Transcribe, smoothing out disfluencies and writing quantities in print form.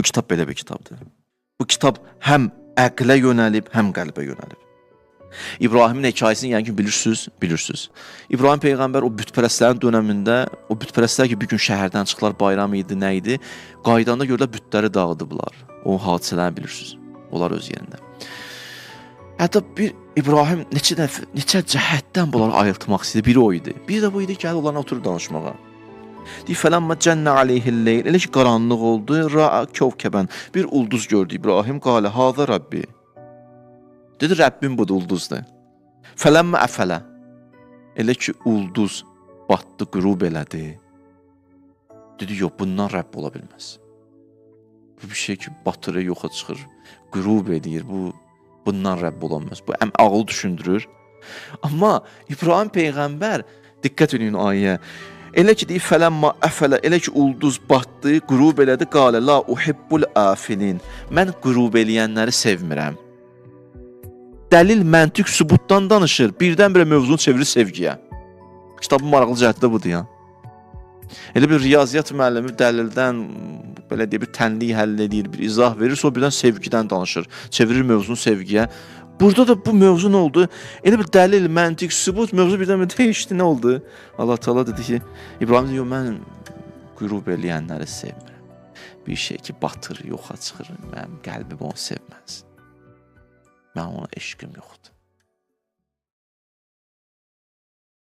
kitab belə bir kitabdır. Bu kitab həm əqlə yönəlib, həm qəlbə yönəlib. İbrahimin hekayəsini yəni ki bilirsiniz. İbrahim peyğəmbər o bütpərəstlərin dövründə, o bütpərəstlər ki bir gün şəhərdən çıxdılar, bayram idi, nə idi? Qaydanda gördülər bütləri dağıdıblar. O hadisələri bilirsiniz. Onlar öz yerində. Hətta bir İbrahim neçə cəhətdən bunları ayıltmaq istedi. Biri o idi. Bir də bu idi ki, onlarla oturub danışmağa. Deyir, fələmmə cənnə aleyhilleyl. Elə ki, qaranlıq oldu. Ra'a kevkəbən. Bir ulduz gördü İbrahim. Qalə, haza Rabbi. Dedi, Rəbbim budur, ulduzdur. Fələmmə əfələ. Elə ki, ulduz batdı, qürub elədi. Dedi, yox, bundan Rəbb ola bilməz. Bu bir şey ki, batırı yoxa çıxır, qürub edir, bundan Rəbb ola bilməz. Bu ağıl düşündürür. Amma İbrahim peyğəmbər, diqqət edin ayəyə, elə ki, deyir, fələmmə əfələ, elə ki, ulduz batdı, qürub elədi, qalə, la uhibbul afilin. Mən qürub eləyənləri sevmirəm. Dəlil, məntiq, sübutdan danışır, birdən-birə mövzunu çevirir sevgiyə. Kitabın maraqlı cəhəti də budur ya. Elə bir riyaziyyat müəllimi dəlildən, belə deyə bir tənliyi həll edir, bir izah verir, sonra birdən sevgidən danışır, çevirir mövzunu sevgiyə. Burada da bu mövzu nə oldu? Elə bir dəlil, məntiq, sübut mövzu birdən-birə dəyişdi, nə oldu? Allah Teala dedi ki, İbrahim deyir, mən qürub eləyənləri sevmirəm. Bir şey ki, batır, yoxa çıxır, mənim qəlbim onu sevməz. Mən ona eşqim yoxdur.